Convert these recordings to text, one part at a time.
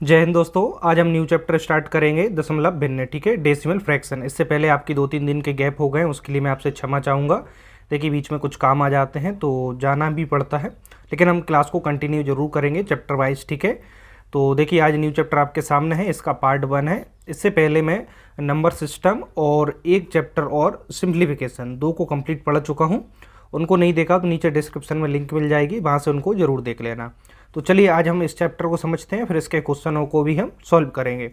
जय हिंद दोस्तों। आज हम न्यू चैप्टर स्टार्ट करेंगे दशमलव भिन्न, ठीक है, डेसिमल फ्रैक्शन। इससे पहले आपकी 2-3 दिन के गैप हो गए, उसके लिए मैं आपसे क्षमा चाहूँगा। देखिए बीच में कुछ काम आ जाते हैं तो जाना भी पड़ता है, लेकिन हम क्लास को कंटिन्यू जरूर करेंगे चैप्टर वाइज, ठीक है। तो देखिए आज न्यू चैप्टर आपके सामने है, इसका पार्ट 1 है। इससे पहले मैं नंबर सिस्टम और एक चैप्टर और सिंप्लीफिकेशन 2 को कंप्लीट पढ़ चुका हूँ। उनको नहीं देखा तो नीचे डिस्क्रिप्शन में लिंक मिल जाएगी, वहाँ से उनको ज़रूर देख लेना। तो चलिए आज हम इस चैप्टर को समझते हैं, फिर इसके क्वेश्चनों को भी हम सॉल्व करेंगे।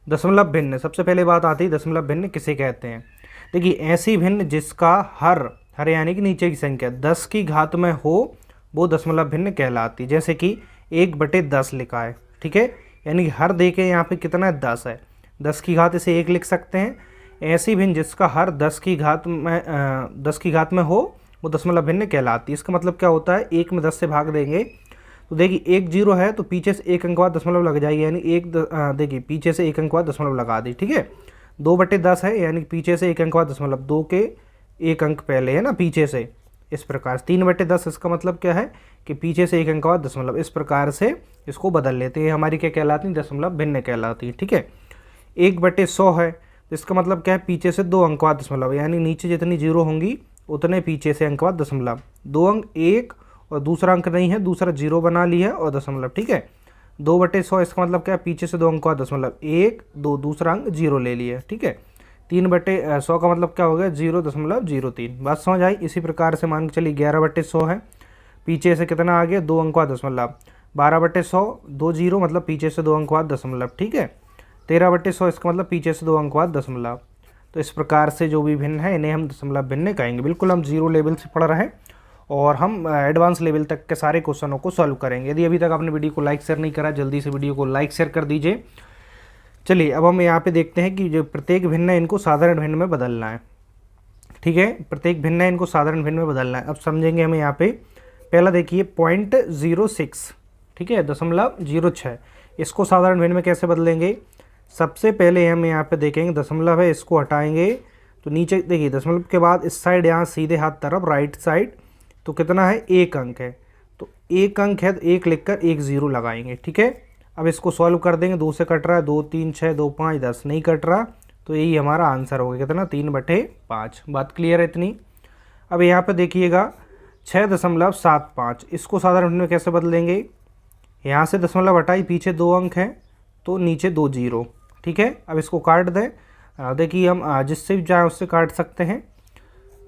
दशमलव भिन्न, सबसे पहले बात आती है दशमलव भिन्न किसे कहते हैं। देखिए ऐसी भिन्न जिसका हर यानी कि नीचे की संख्या 10 की घात में हो, वो दशमलव भिन्न कहलाती। जैसे कि 1/10 लिखा है, ठीक है, यानी हर देखे यहाँ पे कितना है, 10 है, 10 की घात इसे 1 लिख सकते हैं। ऐसी भिन्न जिसका हर 10 की घात में हो, वो दशमलव भिन्न कहलाती है। इसका मतलब क्या होता है, 1 में 10 से भाग देंगे तो देखिए 1 0 है तो पीछे से 1 अंक बाद दशमलव लग जाएगी, यानी देखिए पीछे से 1 अंक बाद दशमलव लगा दी, ठीक है। 2/10 है यानी पीछे से 1 अंक बाद दशमलव, 2 के 1 अंक पहले है ना पीछे से। इस प्रकार 3/10 इसका मतलब क्या है कि पीछे से 1 अंक बाद दशमलव, इस प्रकार से इसको बदल लेते हैं। हमारी क्या कहलाती है, दशमलव भिन्न कहलाती है, ठीक है। 1/100 है तो इसका मतलब क्या है, पीछे से 2 अंक बाद दशमलव, यानी नीचे जितनी जीरो होंगी उतने पीछे से अंक बाद दशमलव। 2 अंक 1 और दूसरा अंक नहीं है, दूसरा 0 बना लिया है और दशमलव, ठीक है। 2/100 इसका मतलब क्या है, पीछे से 2 अंक बाद दशमलव, 1 2 दूसरा अंक 0 ले लिया, ठीक है। 3/100 का मतलब क्या हो गया, 0.03। बात समझ आई। इसी प्रकार से मान के चलिए 11/100 है, पीछे से कितना आ गया, 2 अंक बाद दशमलव। 12/100 2 0 मतलब पीछे से 2 अंक बाद दशमलव, ठीक है। 13/100 इसका मतलब पीछे से 2 अंक बाद दशमलव। तो इस प्रकार से जो भी भिन्न है इन्हें हम दशमलव भिन्न कहेंगे। बिल्कुल हम 0 लेवल से पढ़ रहे हैं और हम एडवांस लेवल तक के सारे क्वेश्चनों को सॉल्व करेंगे। यदि अभी तक आपने वीडियो को लाइक शेयर नहीं करा, जल्दी से वीडियो को लाइक शेयर कर दीजिए। चलिए अब हम यहाँ पे देखते हैं कि जो प्रत्येक भिन्न है इनको साधारण भिन्न में बदलना है, ठीक है। प्रत्येक भिन्न है इनको साधारण भिन्न में बदलना है। अब समझेंगे हमें यहाँ पे। पहला देखिए 0.06, ठीक है, 0.06, इसको साधारण भिन्न में कैसे बदलेंगे। सबसे पहले हम यहाँ पे देखेंगे दशमलव है, इसको हटाएंगे तो नीचे देखिए दशमलव के बाद इस साइड यहाँ सीधे हाथ तरफ राइट साइड तो कितना है, 1 अंक है, तो 1 अंक है तो 1 लिखकर 1 0 लगाएंगे, ठीक है। अब इसको सॉल्व कर देंगे, 2 से कट रहा है, 2 3 6 2 5 10 नहीं कट रहा, तो यही हमारा आंसर हो गया, कितना, 3/5। बात क्लियर है इतनी। अब यहाँ पे देखिएगा 6.75, इसको साधारण में कैसे बदलेंगे। यहाँ से दशमलव हटाई, पीछे 2 अंक हैं तो नीचे 2 0, ठीक है। अब इसको काट दें, देखिए हम जिससे भी चाहे उससे काट सकते हैं।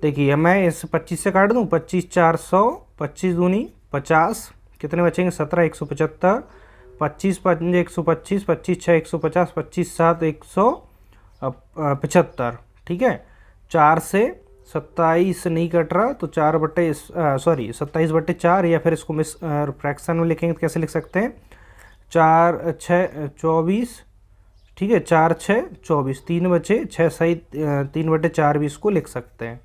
देखिए मैं इस 25 से काट दूँ, 25 400, 25 दूनी 50, कितने बचेंगे, 17 175, 25 5 125, 25 6 150, 25 7 175, ठीक है। 4 से 27 नहीं कट रहा तो 27/4, या फिर इसको मिस फ्रैक्शन में लिखेंगे तो कैसे लिख सकते हैं, 4 6 24, ठीक है, 4 6 24, 3 बचे, 6 सही 3/4 भी इसको लिख सकते हैं,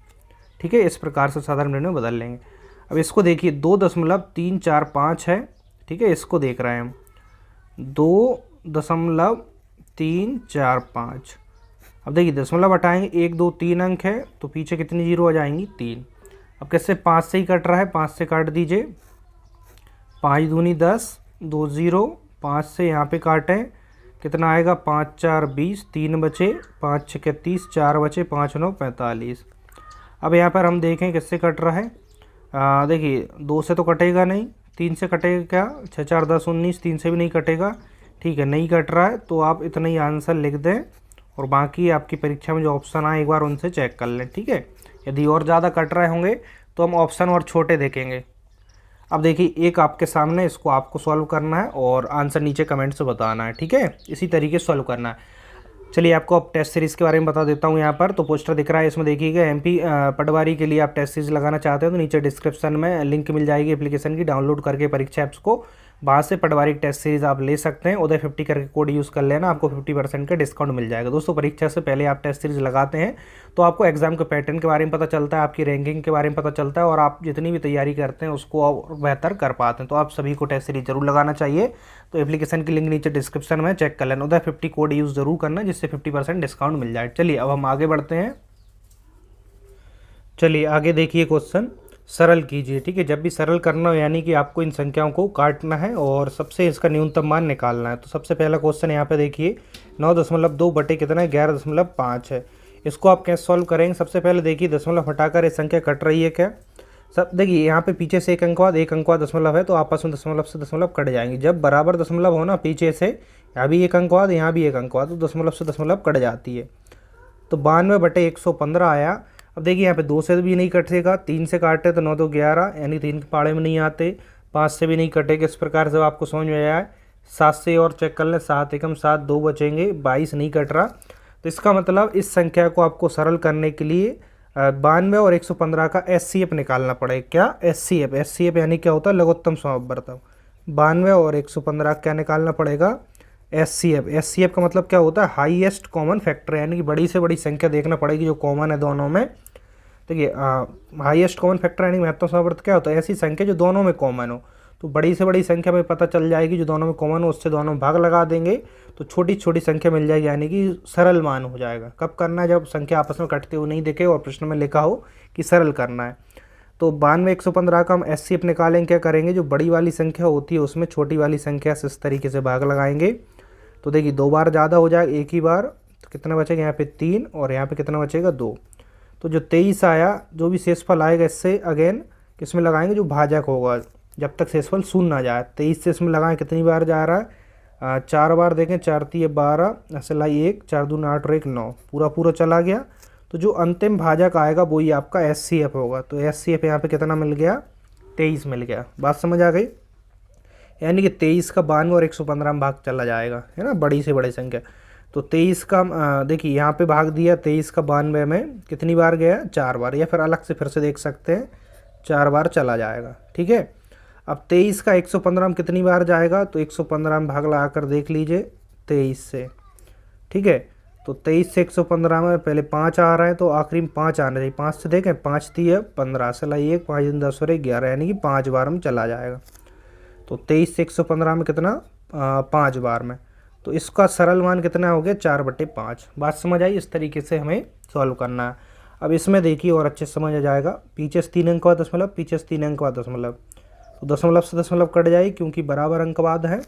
ठीक है। इस प्रकार से साधारण भिन्न में बदल लेंगे। अब इसको देखिए 2.345 है, ठीक है, इसको देख रहे हैं हम 2.345। अब देखिए दशमलव हटाएंगे, 1 2 3 अंक है तो पीछे कितनी जीरो आ जाएंगी, 3। अब कैसे, 5 से ही कट रहा है, 5 से काट दीजिए, 5 दूनी 10, 2 0, 5 से यहाँ पे काटें, कितना आएगा, 5 4 20, 3 बचे, 5 6 31, 4 बचे, 5 9 45। अब यहाँ पर हम देखें किससे कट रहा है, देखिए 2 से तो कटेगा नहीं, 3 से कटेगा क्या, 6 4 10 19, 3 से भी नहीं कटेगा, ठीक है, नहीं कट रहा है तो आप इतना ही आंसर लिख दें और बाकी आपकी परीक्षा में जो ऑप्शन आए एक बार उनसे चेक कर लें, ठीक है। यदि और ज़्यादा कट रहे होंगे तो हम ऑप्शन और छोटे देखेंगे। अब देखिए एक आपके सामने, इसको आपको सॉल्व करना है और आंसर नीचे कमेंट से बताना है, ठीक है, इसी तरीके से सॉल्व करना है। चलिए आपको अब टेस्ट सीरीज़ के बारे में बता देता हूँ। यहाँ पर तो पोस्टर दिख रहा है, इसमें देखिएगा MP पटवारी के लिए आप टेस्ट सीरीज लगाना चाहते हैं तो नीचे डिस्क्रिप्शन में लिंक मिल जाएगी एप्लीकेशन की, डाउनलोड करके परीक्षा ऐप्स को, वहाँ से पटवारी की टेस्ट सीरीज आप ले सकते हैं। उदय 50 करके कोड यूज़ कर लेना, आपको 50% का डिस्काउंट मिल जाएगा। दोस्तों परीक्षा से पहले आप टेस्ट सीरीज लगाते हैं तो आपको एग्जाम के पैटर्न के बारे में पता चलता है, आपकी रैंकिंग के बारे में पता चलता है और आप जितनी भी तैयारी करते हैं उसको और बेहतर कर पाते हैं। तो आप सभी को टेस्ट सीरीज जरूर लगाना चाहिए। तो एप्लीकेशन की लिंक नीचे डिस्क्रिप्शन में चेक कर लेना, उदय 50 कोड यूज़ जरूर करना जिससे 50% डिस्काउंट मिल जाए। चलिए अब हम आगे बढ़ते हैं। चलिए आगे देखिए क्वेश्चन सरल कीजिए। ठीक है, जब भी सरल करना हो यानी कि आपको इन संख्याओं को काटना है और सबसे इसका न्यूनतम मान निकालना है। तो सबसे पहला क्वेश्चन यहाँ पे देखिए 9.2 बटे कितना है 11.5 है। इसको आप कैसे सॉल्व करेंगे? सबसे पहले देखिए दशमलव हटाकर ये संख्या कट रही है क्या? सब देखिए यहाँ पे पीछे से एक अंक बाद दशमलव है तो आपस में दशमलव से दशमलव कट जाएंगे। जब बराबर दशमलव हो ना पीछे से, यहाँ भी एक अंक बाद यहाँ भी एक अंक बाद, तो दशमलव से दशमलव कट जाती है। तो 92/115 आया। अब देखिए यहाँ पे 2 से भी नहीं कटेगा, 3 से काटे तो 9 2 11 यानी 3 के पाड़े में नहीं आते, 5 से भी नहीं कटेगा। इस प्रकार से आपको समझ में आया है। 7 से और चेक कर लें, 7 एकम 7, 2 बचेंगे, 22 नहीं कट रहा। तो इसका मतलब इस संख्या को आपको सरल करने के लिए 92 और 115 का SCF निकालना पड़ेगा। क्या? SCF यानी क्या होता है? लघुत्तम समवर्तक। 92 और 115 क्या निकालना पड़ेगा? SCF का मतलब क्या होता है? हाईएस्ट कॉमन फैक्टर, यानी कि बड़ी से बड़ी संख्या देखना पड़ेगी जो कॉमन है दोनों में। देखिए हाईएस्ट कॉमन फैक्टर यानी महत्तम समवर्तक क्या होता है? ऐसी संख्या जो दोनों में कॉमन हो। तो बड़ी से बड़ी संख्या में पता चल जाएगी जो दोनों में कॉमन हो, उससे दोनों में भाग लगा देंगे तो छोटी छोटी संख्या मिल जाएगी, यानी कि सरल मान हो जाएगा। कब करना है? जब संख्या आपस में कटते हुए नहीं दिखे और प्रश्न में लिखा हो कि सरल करना है। तो 92 115 का हम SCF निकालेंगे। क्या करेंगे? जो बड़ी वाली संख्या होती है उसमें छोटी वाली संख्या से इस तरीके से भाग लगाएंगे। तो देखिए 2 बार ज़्यादा हो जाएगा, एक ही बार, तो कितना बचेगा यहाँ पे 3 और यहाँ पे कितना बचेगा 2। तो जो 23 आया, जो भी शेषफल आएगा इससे अगेन किस में लगाएंगे? जो भाजक होगा, जब तक शेषफल शून्य ना जाए। 23 से इसमें लगाएं, कितनी बार जा रहा है? 4 बार। देखें 4 3 12, ऐसे लाई 1, 4 2 8 और 1 9, पूरा चला गया। तो जो अंतिम भाजक आएगा वही आपका SCF होगा। तो SCF यहाँ पे कितना मिल गया? 23 मिल गया। बात समझ आ गई? यानी कि 23 का 92 और 115 में भाग चला जाएगा, है ना, बड़ी से बड़ी संख्या। तो 23 का देखिए यहाँ पे भाग दिया, 23 का 92 में कितनी बार गया? 4 बार, या फिर अलग से फिर से देख सकते हैं, 4 बार चला जाएगा। ठीक है, अब 23 का 115 में कितनी बार जाएगा? तो 115 में भाग लगा कर देख लीजिए 23 से। ठीक है, तो 23 से 115 में पहले 5 आ रहा है तो आखिरी में 5 आना चाहिए। 5 से देखें, 5 3 15, सलाई 1, 5 3 10 और 1 11, यानी कि 5 बार में चला जाएगा। तो 23 से 115 में कितना? 5 बार में। तो इसका सरल मान कितना हो गया? 4/5। बात समझ आई? इस तरीके से हमें सॉल्व करना है। अब इसमें देखिए और अच्छे से समझ आ जाएगा। पीछे से 3 अंक बाद दशमलव, पीछे से 3 अंक बाद दशमलव, तो दशमलव से दशमलव कट जाएगी क्योंकि बराबर अंक बाद है।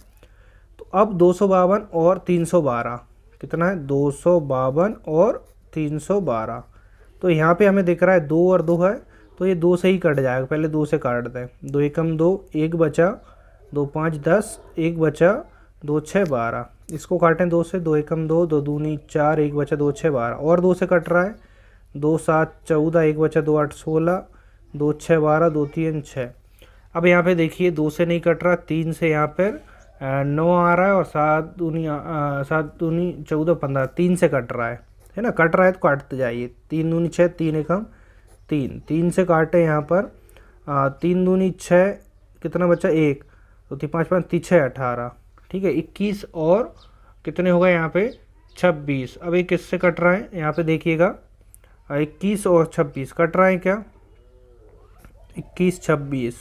तो अब 252 और 312 कितना है? 252 और 312। तो यहाँ पे हमें दिख रहा है 2 और 2 है, तो ये 2 से ही कट जाएगा। पहले 2 से काट दें, 2 एकम 2, 1 बचा, 2 5 10, 1 बचा, 2 6 12। इसको काटें 2 से, 2 एकम 2, 2 दूनी 4, 1 बचा, 2 6 12, और 2 से कट रहा है, 2 7 14, 1 बचा, 2 8 16, 2 6 12, 2 3 6। अब यहाँ पे देखिए 2 से नहीं कट रहा, 3 से यहाँ पर 9 आ रहा है, और 7 दूनी 14 15, 3 से कट रहा है ना। कट रहा है तो काटते जाइए, 3 दूनी 6, 3 एकम 3, 3 से काटे यहाँ पर, 3 दूनी 6, कितना बचा? 1, तो 5 5 3 6 18। ठीक है, 21 और कितने हो गए यहाँ पे? 26। अब एक किससे कट रहा है? यहाँ पे देखिएगा 21 और 26 कट रहा है क्या? 21 26,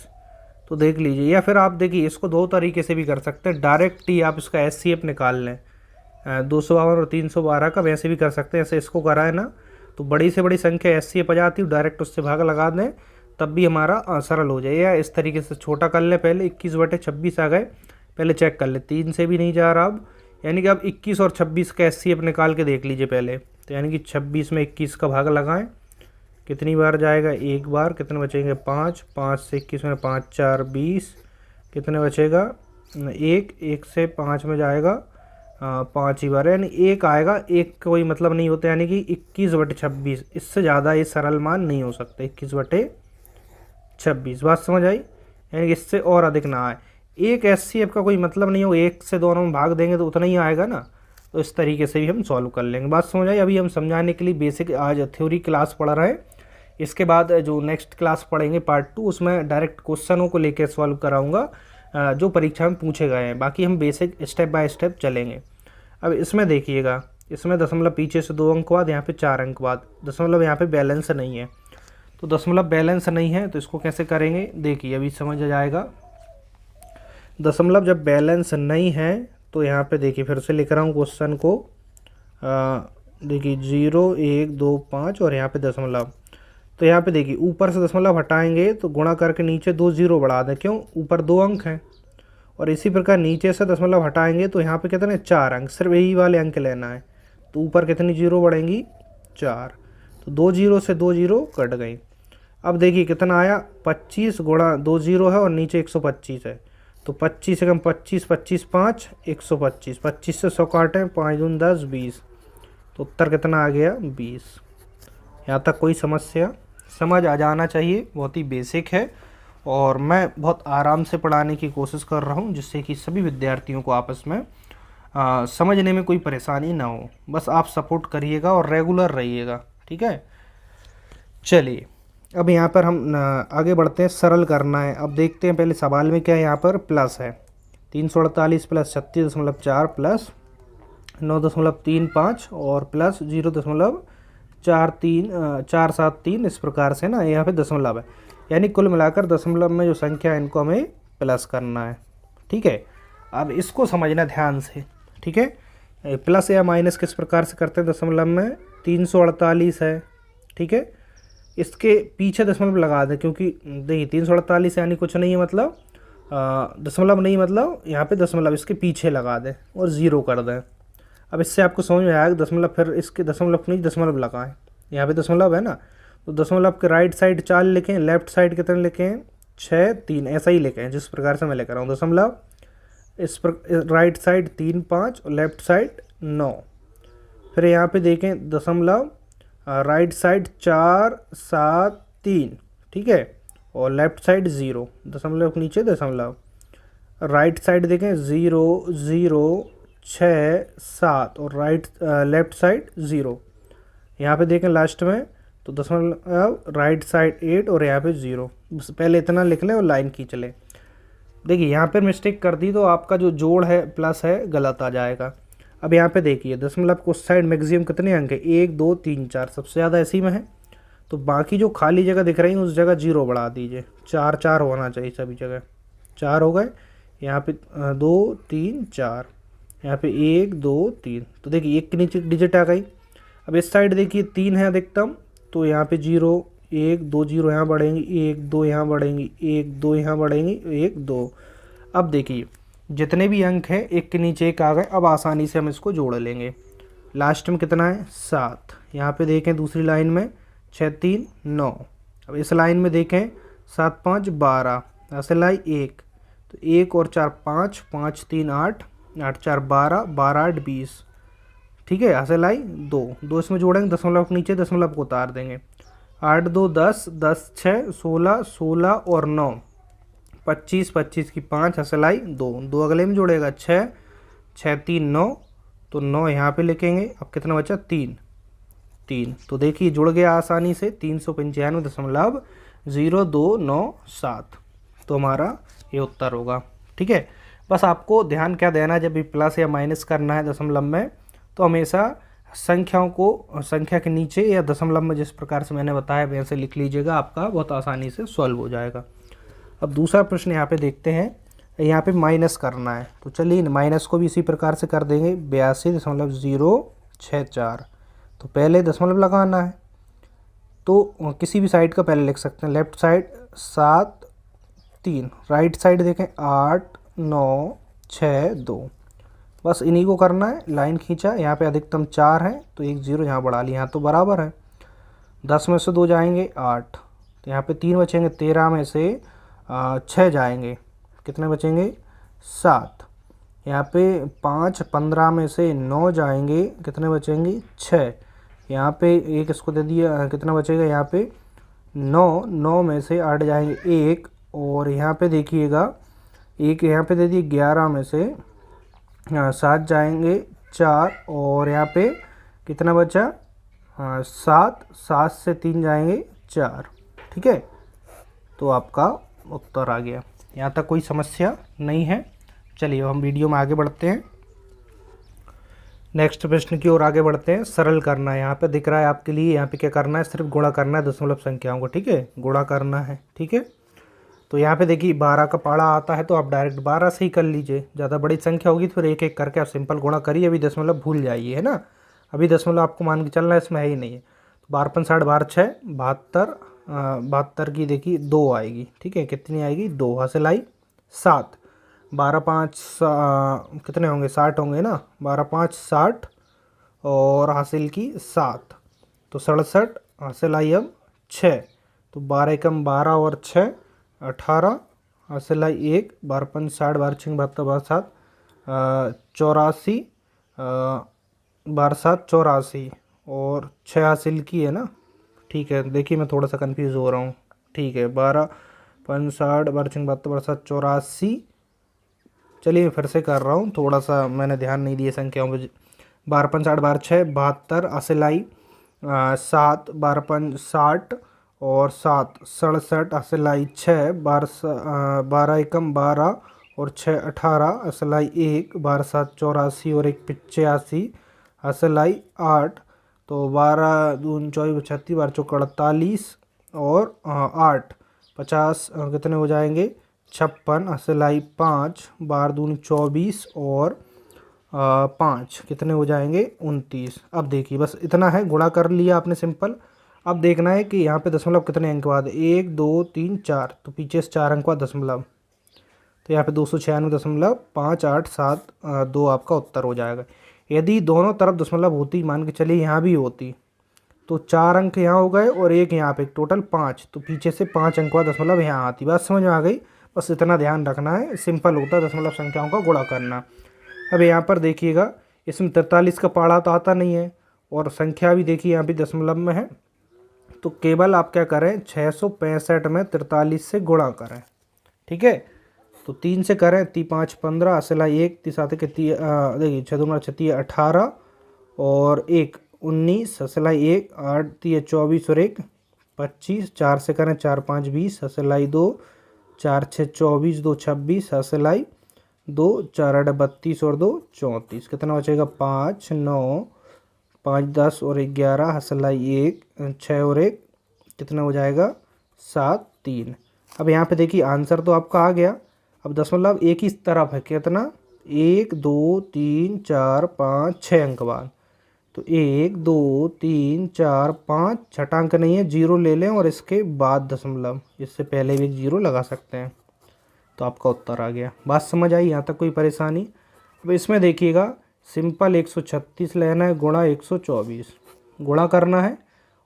तो देख लीजिए। या फिर आप देखिए इसको 2 तरीके से भी कर सकते हैं। डायरेक्ट ही आप इसका SCF निकाल लें, 252 और 312 का, वैसे भी कर सकते हैं। ऐसे इसको करा है ना, तो बड़ी से बड़ी संख्या SCF आ जाती है, डायरेक्ट उससे भाग लगा दें तब भी हमारा सरल हो जाए। या इस तरीके से छोटा कर ले, पहले 21/26 आ गए, पहले चेक कर ले, 3 से भी नहीं जा रहा अब, यानी कि अब 21 और 26 का SCF निकाल के देख लीजिए पहले। तो यानी कि 26 में 21 का भाग लगाएं, कितनी बार जाएगा? 1 बार, कितने बचेंगे? 5, 5 से 21 में 5 4 20, कितने बचेगा? 1 से 5 में जाएगा 5 ही बार, यानी 1 आएगा। 1 का कोई मतलब नहीं होता, यानी कि 21/26, इससे ज़्यादा ये सरल मान नहीं हो सकते। 21/26, बात समझ आई? यानी कि इससे और अधिक ना आए। एक SCF का कोई मतलब नहीं हो, 1 से दोनों में भाग देंगे तो उतना ही आएगा ना। तो इस तरीके से भी हम सॉल्व कर लेंगे। बात समझ आई? अभी हम समझाने के लिए बेसिक आज थ्योरी क्लास पढ़ रहे हैं। इसके बाद जो नेक्स्ट क्लास पढ़ेंगे पार्ट 2, उसमें डायरेक्ट क्वेश्चनों को लेकर सॉल्व कराऊंगा जो परीक्षा में पूछे गए हैं। बाकी हम बेसिक स्टेप बाय स्टेप चलेंगे। अब इसमें देखिएगा, इसमें दशमलव पीछे से 2 अंक बाद, यहाँ पे 4 अंक बाद, दशमलव यहाँ पे बैलेंस नहीं है। तो दशमलव बैलेंस नहीं है तो इसको कैसे करेंगे? देखिए अभी समझ आ जाएगा। दशमलव जब बैलेंस नहीं है तो यहाँ पे देखिए, फिर से लिख रहा हूँ क्वेश्चन को, देखिए 0 1 2 5 और यहाँ पे दशमलव। तो यहाँ पे देखिए ऊपर से दशमलव हटाएंगे तो गुणा करके नीचे 2 जीरो बढ़ा दें, क्यों, ऊपर 2 अंक हैं। और इसी प्रकार नीचे से दशमलव हटाएंगे तो यहाँ पे कितने 4 अंक, सिर्फ यही वाले अंक लेना है। तो ऊपर कितनी जीरो बढ़ेंगी 4, तो 2 जीरो से 2 जीरो कट गई। अब देखिए कितना आया 25 गुणा 2 जीरो है और नीचे 125 है, तो 25 से कम 25, 25 5 125, 25 से 100 काटें 5 दून 10 20, तो उत्तर कितना आ गया 20। यहाँ तक कोई समस्या समझ आ जाना चाहिए, बहुत ही बेसिक है और मैं बहुत आराम से पढ़ाने की कोशिश कर रहा हूँ जिससे कि सभी विद्यार्थियों को आपस में समझने में कोई परेशानी ना हो। बस आप सपोर्ट करिएगा और रेगुलर रहिएगा, ठीक है। चलिए अब यहाँ पर हम आगे बढ़ते हैं, सरल करना है। अब देखते हैं पहले सवाल में क्या है, यहाँ पर प्लस है 348 प्लस 36.4 प्लस 9.35 और प्लस 0.473 इस प्रकार से ना, यहाँ पे दशमलव है, यानी कुल मिलाकर दशमलव में जो संख्या है इनको हमें प्लस करना है, ठीक है। अब इसको समझना ध्यान से, ठीक है। प्लस या माइनस किस प्रकार से करते हैं दशमलव में, 348 है, ठीक है, इसके पीछे दशमलव लगा दें, क्योंकि देखिए 348 यानी कुछ नहीं है, मतलब दशमलव नहीं, मतलब यहाँ पे दशमलव इसके पीछे लगा दें और ज़ीरो कर दें। अब इससे आपको समझ में आएगा दशमलव, फिर इसके दशमलव नहीं दशमलव लगाएं, यहाँ पे दशमलव है ना, तो दशमलव के राइट साइड 4 लिखें, लेफ्ट साइड कितने लिखें 6 3, ऐसा ही लिखें जिस प्रकार से मैं लिख रहा हूँ। दशमलव इस पर राइट साइड 3 5 और लेफ्ट साइड 9। फिर यहाँ पे देखें दशमलव राइट साइड 4 7 3, ठीक है, और लेफ्ट साइड 0, दशमलव के नीचे दशमलव। राइट साइड देखें 0 0 6 7 और लेफ्ट साइड 0। यहाँ पे देखें लास्ट में तो दशमलव राइट साइड 8 और यहाँ पे 0। पहले इतना लिख लें और लाइन खींच लें। देखिए यहाँ पर मिस्टेक कर दी तो आपका जो जोड़ है प्लस है गलत आ जाएगा। अब यहाँ पे देखिए दशमलव को उस साइड मैक्सिमम कितने अंक है, 1 2 3 4, सबसे ज़्यादा इसी में है, तो बाकी जो खाली जगह दिख रही है उस जगह 0 बढ़ा दीजिए, 4 4 होना चाहिए सभी जगह, 4 हो गए। यहाँ पे 2 3 4, यहाँ पे 1 2 3, तो देखिए 1 के नीचे डिजिट आ गई। अब इस साइड देखिए 3 है अधिकतम, तो यहाँ पे 0 1 2 0 यहाँ बढ़ेंगी, 1 2 यहाँ बढ़ेंगी, 1 2 यहाँ बढ़ेंगी, 1 2। अब देखिए जितने भी अंक हैं एक के नीचे एक आ गए, अब आसानी से हम इसको जोड़ लेंगे। लास्ट में कितना है 7, यहाँ पे देखें दूसरी लाइन में 6 3 9। अब इस लाइन में देखें 7 5 12, ऐसे लाई 1, तो 1 और 4 5 5 3 8 8 4 12 12 8 20, ठीक है, ऐसे लाई 2 2 इसमें जोड़ेंगे, दशमलव के नीचे दशमलव को उतार देंगे, 8 2 10 10 6 16 16 और 9 25 25 की 5 हसलाई 2 2 अगले में जोड़ेगा 6 6 3 9, तो 9 यहाँ पे लिखेंगे। अब कितना बचा 3 3, तो देखिए जुड़ गया आसानी से 395.0297, तो हमारा ये उत्तर होगा, ठीक है। बस आपको ध्यान क्या देना है, जब भी प्लस या माइनस करना है दशमलव में तो हमेशा संख्याओं को संख्या के नीचे या दशमलव में जिस प्रकार से मैंने बताया वैसे लिख लीजिएगा, आपका बहुत आसानी से सॉल्व हो जाएगा। अब दूसरा प्रश्न यहाँ पे देखते हैं, यहाँ पे माइनस करना है, तो चलिए माइनस को भी इसी प्रकार से कर देंगे, 82.064। तो पहले दशमलव लगाना है, तो किसी भी साइड का पहले लिख सकते हैं, लेफ्ट साइड 7 3, राइट साइड देखें 8 9 6 2, बस इन्हीं को करना है। लाइन खींचा, यहाँ पे अधिकतम 4 है तो 1 0 यहाँ बढ़ा लिया, यहाँ तो बराबर है, 10 में से 2 जाएंगे 8, तो यहाँ पे 3 बचेंगे, 13 में से 6 जाएंगे, कितने बचेंगे 7, यहाँ पे 5 15 में से 9 जाएंगे, कितने बचेंगे 6, यहाँ पे एक इसको दे दिया, कितना बचेगा यहाँ पे 9 9 में से 8 जाएंगे 1, और यहाँ पे देखिएगा एक यहाँ पे दे दिए, 11 में से 7 जाएंगे 4, और यहाँ पे कितना बचा 7 7 से 3 जाएंगे 4, ठीक है, तो आपका उत्तर आ गया। यहाँ तक कोई समस्या नहीं है। चलिए हम वीडियो में आगे बढ़ते हैं, नेक्स्ट प्रश्न की ओर आगे बढ़ते हैं। सरल करना है, यहाँ पे दिख रहा है आपके लिए, यहाँ पे क्या करना है, सिर्फ गुणा करना है दशमलव संख्याओं को, ठीक है, गुणा करना है, ठीक है। तो यहाँ पे देखिए 12 का पहाड़ा आता है तो आप डायरेक्ट 12 से ही कर लीजिए, ज़्यादा बड़ी संख्या होगी तो फिर एक एक करके आप सिंपल गुणा करिए, अभी दशमलव भूल जाइए, है ना, अभी दशमलव आपको मान के चलना है, इसमें है ही नहीं है। तो 12 5 60 12 6 72, 72 की देखिए 2 आएगी, ठीक है, कितनी आएगी 2, हासिल आई 7, 12 5 कितने होंगे 60 होंगे ना, 12 5 60 और हासिल की 7, तो 67, हासिल आई अब 6, तो 12 एकम 12 और 6 18, हासिल आई 1, 12 5 60 12 6 72 12 7 84, 12 7 84 और 6 हासिल की है ना, ठीक है। देखिए मैं थोड़ा सा कंफ्यूज हो रहा हूँ, ठीक है, 12 5 60 12 6 72 12 7 84, चलिए मैं फिर से कर रहा हूँ, थोड़ा सा मैंने ध्यान नहीं दिया संख्याओं पे। 12 5 60 12 6 72, हासिल आई 7, 12 5 60 और 7 67, हासिल आई 6, 12 एकम 12 और 6 18, हासिल आई 1, 12 7 84 और 1 85, हासिल आई 8, तो 12 दून 24 36 12 चौक 48 और 8 50 कितने हो जाएंगे 56, हासिल आई 5, 12 दून 24 और 5 कितने हो जाएंगे 29। अब देखिए बस इतना है, गुणा कर लिया आपने सिंपल। अब देखना है कि यहाँ पे दशमलव कितने अंक बाद, 1 2 3 4, तो पीछे से 4 अंक बाद दशमलव, तो यहाँ पे 296.587 2 आपका उत्तर हो जाएगा। यदि दोनों तरफ दशमलव होती, मान के चलिए यहाँ भी होती, तो 4 अंक यहाँ हो गए और 1 यहाँ पे, टोटल 5, तो पीछे से 5 अंक बाद दशमलव यहाँ आती। बात समझ में आ गई? बस इतना ध्यान रखना है, सिंपल होता है दशमलव संख्याओं का गुणा करना। अब यहाँ पर देखिएगा, इसमें 43 का पहाड़ा तो आता नहीं है और संख्या भी देखिए यहाँ भी दशमलव में है, तो केवल आप क्या करें 665 में 43 से गुणा करें, ठीक है। तो 3 से करें, 3 5 15, असिला 1 3 7 के देखिए 6 2 36 18 और 1 19, असिला 1 8 3 24 और 1 25, 4 से करें 4 5 20, असिलाई 2 4 6 24 2 26, असिलाई 2 4 8 32 और 2 34, कितना बचेगा 5 9 5 10 और 11, हसलाई 1 6 और 1 कितना हो जाएगा 7 3। अब यहाँ पे देखिए आंसर तो आपका आ गया। अब दशमलव एक ही तरफ है, कितना 1 2 3 4 5 6 अंक बाद, तो 1 2 3 4 5, छठा अंक नहीं है, जीरो ले लें और इसके बाद दशमलव, इससे पहले भी एक जीरो लगा सकते हैं, तो आपका उत्तर आ गया। बात समझ आई? यहाँ तक कोई परेशानी? अब इसमें देखिएगा सिंपल 136 लेना है गुणा 124, गुणा करना है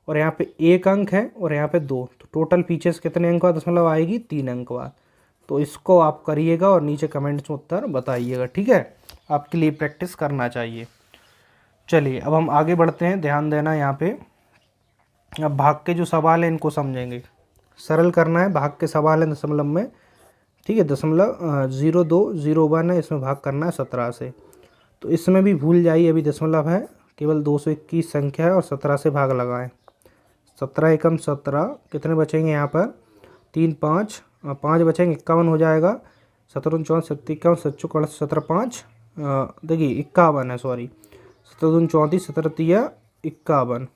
और यहाँ पे 1 अंक है और यहाँ पे 2, तो टोटल पीछे से कितने अंक बाद दशमलव आएगी 3 अंक बाद। तो इसको आप करिएगा और नीचे कमेंट्स में उत्तर बताइएगा, ठीक है, आपके लिए प्रैक्टिस करना चाहिए। चलिए अब हम आगे बढ़ते हैं, ध्यान देना यहाँ पे। अब भाग के जो सवाल हैं इनको समझेंगे, सरल करना है, भाग के सवाल हैं दशमलव में, ठीक है। दशमलव 0201 है, इसमें भाग करना है 17 से, तो इसमें भी भूल जाइए, अभी दशमलव है, केवल 221 संख्या है और 17 से भाग लगाएं। 17 एकम 17, कितने बचेंगे यहाँ पर 3 5 5 बचेंगे, 51 हो जाएगा। 17 24 सत्तर 51 7 17 5 देखिए 51 है, सॉरी 17 34 17 3 51,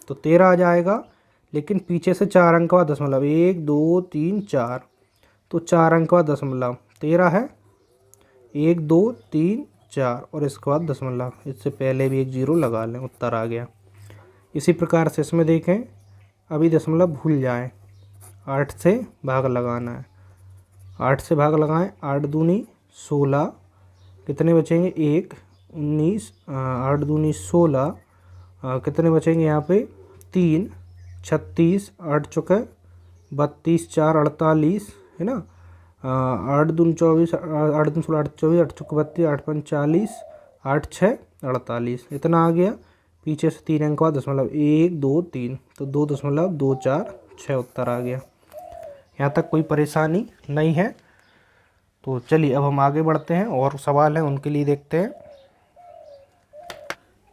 तो 13 आ जाएगा। लेकिन पीछे से 4 अंक बाद दशमलव, 1 2 3 4, तो 4 अंक बाद दशमलव 13 है, 1 2 3 4 और इसके बाद दशमलव, इससे पहले भी एक जीरो लगा लें, उत्तर आ गया। इसी प्रकार से इसमें देखें, अभी दशमलव भूल जाएं, 8 से भाग लगाना है, 8 से भाग लगाएं, 8 दूनी 16, कितने बचेंगे 1 19, 8 दूनी 16, कितने बचेंगे यहाँ पे 3 36, 8 चौके 32 4 48 है ना, 8 दून 24, 8 दून 16 8 24 8 चौके 32 8 5 40 8 6 48, इतना आ गया। पीछे से 3 अंक बाद दशमलव 1 2 3, तो 2.246 उत्तर आ गया। यहाँ तक कोई परेशानी नहीं है? तो चलिए अब हम आगे बढ़ते हैं और सवाल हैं उनके लिए देखते हैं।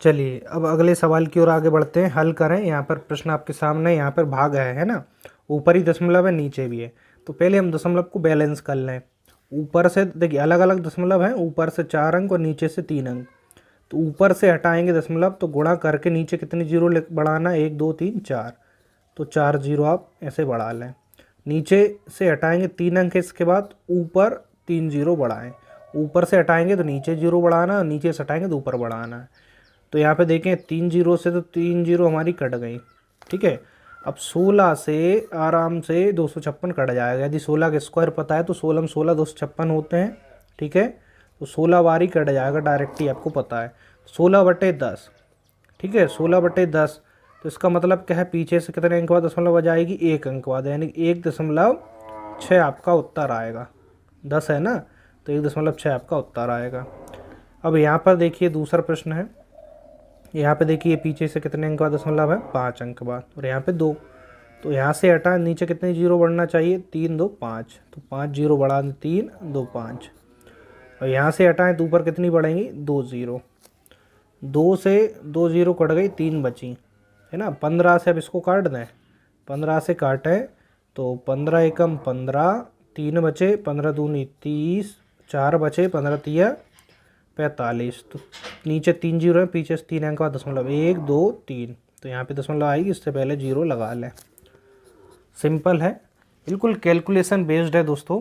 चलिए अब अगले सवाल की ओर आगे बढ़ते हैं, हल करें। यहाँ पर प्रश्न आपके सामने, यहाँ पर भाग है ना, ऊपर ही दशमलव है नीचे भी है, तो पहले हम दशमलव को बैलेंस कर लें। ऊपर से देखिए अलग अलग दशमलव हैं, ऊपर से 4 अंक और नीचे से 3 अंक, तो ऊपर से हटाएंगे दशमलव, तो गुणा करके नीचे कितने जीरो बढ़ाना, 1 2 3 4, तो 4 जीरो आप ऐसे बढ़ा लें। नीचे से हटाएंगे 3 अंक, इसके बाद ऊपर 3 जीरो बढ़ाएं, ऊपर से हटाएंगे तो नीचे जीरो बढ़ाना, नीचे से हटाएंगे तो ऊपर बढ़ाना है। तो यहाँ पे देखें 3 जीरो से तो 3 जीरो हमारी कट गई, ठीक है। अब 16 से आराम से 256 कट जाएगा। यदि 16 का स्क्वायर पता है तो 16 में 16 256 होते हैं, ठीक है। तो 16 बार ही कट जाएगा डायरेक्ट ही, आपको पता है। 16/10, ठीक है, 16/10। तो इसका मतलब क्या है, पीछे से कितने अंक बाद दशमलव आ जाएगी, 1 अंक बाद, यानी 1.6 आपका उत्तर आएगा। 10 है ना, तो 1.6 आपका उत्तर आएगा। अब यहाँ पर देखिए दूसरा प्रश्न है। यहाँ पे देखिए पीछे से कितने अंक बाद दशमलव है, 5 अंक बाद, और यहाँ पे 2। तो यहाँ से हटा, नीचे कितने जीरो बढ़ना चाहिए, 3 2 5, तो 5 जीरो बढ़ा 3 2 5। और यहाँ से हटाएं तो ऊपर कितनी बढ़ेंगी, 2 जीरो। 2 से 2 जीरो कट गई, 3 बची, है ना। 15 से अब इसको काट दें, 15 से काटें तो 15 एकम 15, 3 बचे, 15 दूनी 30, 4 बचे, 15 तिया 45। तो नीचे 3 जीरो है, पीछे से 3 अंक बाद दशमलव, 1 2 3। तो यहाँ पे दशमलव आएगी, इससे पहले जीरो लगा लें। सिंपल है, बिल्कुल कैलकुलेशन बेस्ड है दोस्तों।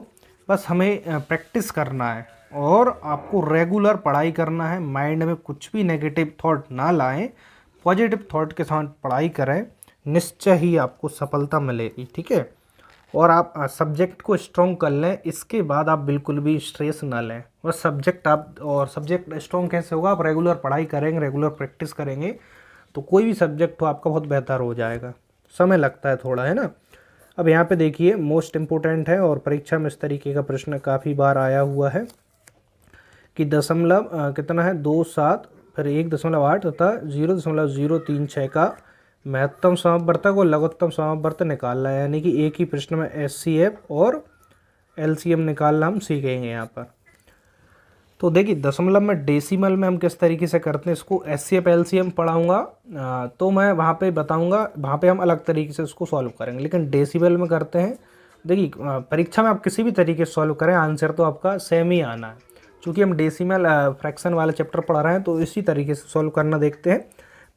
बस हमें प्रैक्टिस करना है और आपको रेगुलर पढ़ाई करना है। माइंड में कुछ भी नेगेटिव थॉट ना लाएं, पॉजिटिव थॉट के साथ पढ़ाई करें, निश्चय ही आपको सफलता मिलेगी, ठीक है। और आप सब्जेक्ट को स्ट्रॉन्ग कर लें, इसके बाद आप बिल्कुल भी स्ट्रेस ना लें। और सब्जेक्ट स्ट्रॉन्ग कैसे होगा, आप रेगुलर पढ़ाई करेंगे, रेगुलर प्रैक्टिस करेंगे तो कोई भी सब्जेक्ट हो आपका बहुत बेहतर हो जाएगा। समय लगता है थोड़ा, है ना। अब यहाँ पे देखिए मोस्ट इम्पोर्टेंट है, और परीक्षा में इस तरीके का प्रश्न काफ़ी बार आया हुआ है कि दशमलव कितना है, 2 7 फिर 1.8 तथा 0.036 का महत्तम समापवर्तक और लघुत्तम समापवर्तक निकालना है। यानी कि एक ही प्रश्न में एचसीएफ और एलसीएम निकालना हम सीखेंगे यहाँ पर। तो देखिए दशमलव में डेसिमल में हम किस तरीके से करते हैं इसको, एचसीएफ एलसीएम पढ़ाऊँगा तो मैं वहाँ पे बताऊँगा, वहाँ पे हम अलग तरीके से उसको सॉल्व करेंगे। लेकिन डेसिमल में करते हैं, देखिए परीक्षा में आप किसी भी तरीके से सॉल्व करें, आंसर तो आपका सेम ही आना है। चूँकि हम डेसिमल फ्रैक्शन वाले चैप्टर पढ़ा रहे हैं तो इसी तरीके से सॉल्व करना देखते हैं।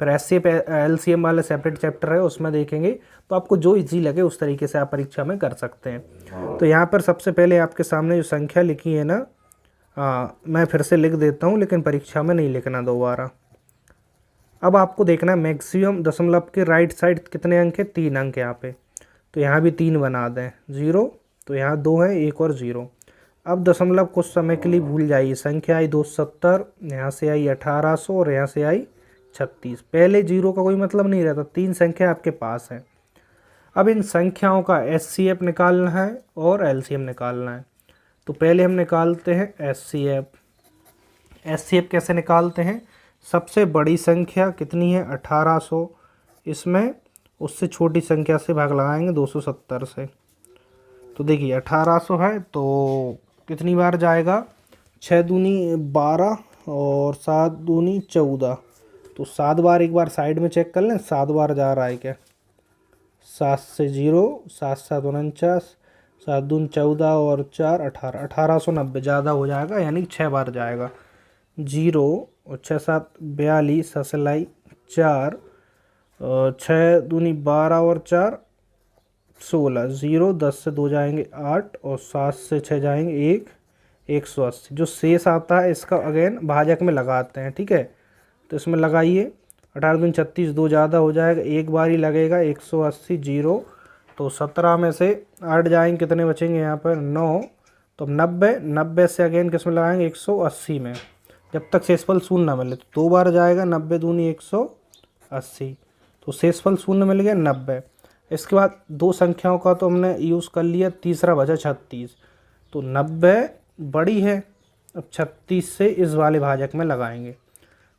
फिर एचसीएफ एलसीएम वाले सेपरेट चैप्टर है, उसमें देखेंगे। तो आपको जो इजी लगे उस तरीके से आप परीक्षा में कर सकते हैं। तो यहाँ पर सबसे पहले आपके सामने जो संख्या लिखी है ना, मैं फिर से लिख देता हूँ, लेकिन परीक्षा में नहीं लिखना दोबारा। अब आपको देखना है मैक्सिमम दशमलव के राइट साइड कितने अंक है, 3 अंक यहाँ पे। तो यहाँ भी 3 बना दें, 0, तो यहाँ 2 है, 1 और 0। अब दशमलव कुछ समय के लिए भूल जाइए, संख्या आई 270, यहाँ से आई 1800 और यहाँ से आई 36। पहले 0 का कोई मतलब नहीं रहता, 3 संख्या आपके पास है। अब इन संख्याओं का एचसीएफ निकालना है और एलसीएम निकालना है। तो पहले हम निकालते हैं एचसीएफ। एचसीएफ कैसे निकालते हैं, सबसे बड़ी संख्या कितनी है, 1800, इसमें उससे छोटी संख्या से भाग लगाएंगे 270 से। तो देखिए 1800 है तो कितनी बार जाएगा, 6 दूनी 12 और 7 दूनी 14। तो 7 बार, एक बार साइड में चेक कर लें, 7 बार जा रहा है क्या, 7 से 0, 7 7 49, 7 दून 14 और 4 18, 1890 ज़्यादा हो जाएगा, यानी 6 बार जाएगा। 0 और 6 7 42, ससलाई 4, 6 दूनी 12 और 4 16, 0 10 से 2 जाएंगे 8 और 7 से 6 जाएंगे 1, 180। जो शेष आता है इसका अगेन भाजक में लगाते हैं, ठीक है। तो इसमें लगाइए, 18 दूनी 36, 2 ज़्यादा हो जाएगा, एक बार ही लगेगा, 180 0। तो 17 में से 8 जाएंगे, कितने बचेंगे यहाँ पर, 9। तो 90 से अगेन किस में लगाएंगे, 180 में, जब तक शेषफल शून्य ना मिले। तो 2 बार जाएगा, 90 दूनी 180, तो शेषफल शून्य मिल गया 90। इसके बाद 2 संख्याओं का तो हमने यूज़ कर लिया, तीसरा बचा 36। तो 90 बड़ी है, अब 36 से इस वाले भाजक में लगाएंगे।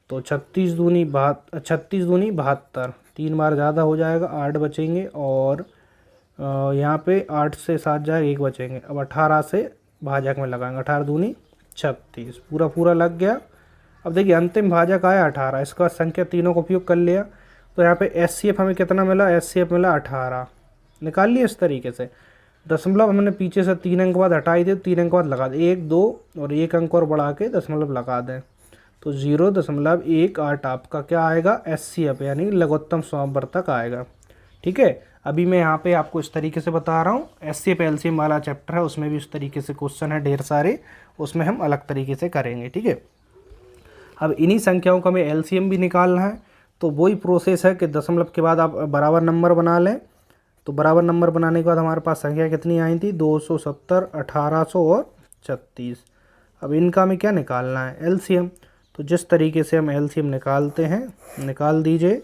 तो 36 दूनी 72, 3 बार ज़्यादा हो जाएगा, 8 बचेंगे। और यहाँ पे 8 से 7 जाएगा, 1 बचेंगे। अब 18 से भाजक में लगाएंगे, 18 दूनी 36, पूरा लग गया। अब देखिए अंतिम भाजक आया 18, इसका संख्या तीनों का उपयोग कर लिया। तो यहाँ पे एचसीएफ हमें कितना मिला, एचसीएफ मिला 18, निकाल लिया इस तरीके से। दशमलव हमने पीछे से 3 अंक बाद हटाई दे, 3 अंक बाद लगा दें, 1 2 और 1 अंक और बढ़ा के दशमलव लगा दें। तो 0.18 आपका क्या आएगा, एचसीएफ यानी लघुत्तम समापवर्तक आएगा, ठीक है। अभी मैं यहाँ पे आपको इस तरीके से बता रहा हूँ, एचसीएफ एलसीएम वाला चैप्टर है, उसमें भी इस तरीके से क्वेश्चन है ढेर सारे, उसमें हम अलग तरीके से करेंगे, ठीक है। अब इन्हीं संख्याओं का हमें एलसीएम भी निकालना है। तो वही प्रोसेस है कि दशमलव के बाद आप बराबर नंबर बना लें। तो बराबर नंबर बनाने के बाद हमारे पास संख्या कितनी आई थी, 270, 1800 और 36। अब इनका हमें क्या निकालना है, एलसीएम। तो जिस तरीके से हम एलसीएम निकालते हैं निकाल दीजिए,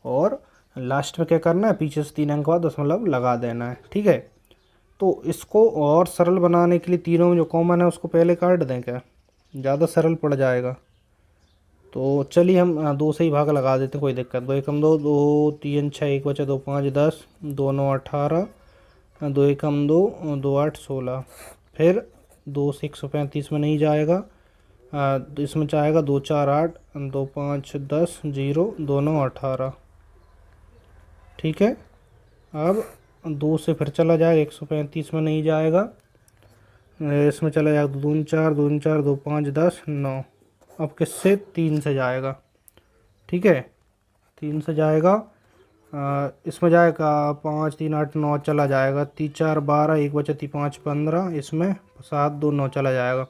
और लास्ट में क्या करना है, पीछे से 3 अंक बाद दशमलव लगा देना है, ठीक है। तो इसको और सरल बनाने के लिए तीनों में जो कॉमन है उसको पहले काट दें, क्या ज़्यादा सरल पड़ जाएगा। तो चलिए हम 2 से ही भाग लगा देते हैं, कोई दिक्कत। 2 एकम 2, 2 3 6, 1 बचा 2 5 10, 2 9 18, 2 एकम 2, 2 8 16। फिर 2 से 135 में नहीं जाएगा, तो इसमें जाएगा 2 4 8, 2 5 10, 0 2 9 18, ठीक है। अब 2 से फिर चला जाएगा, 135 में नहीं जाएगा, इसमें चला जाएगा 2 दूनी 4, 2 दूनी 4, 2 5 10 9। अब किससे, 3 से जाएगा, ठीक है, 3 से जाएगा। इसमें जाएगा 5 3 8 9 चला जाएगा, 3 4 12, 1 बचा 3 5 15, इसमें 7 2 9 चला जाएगा,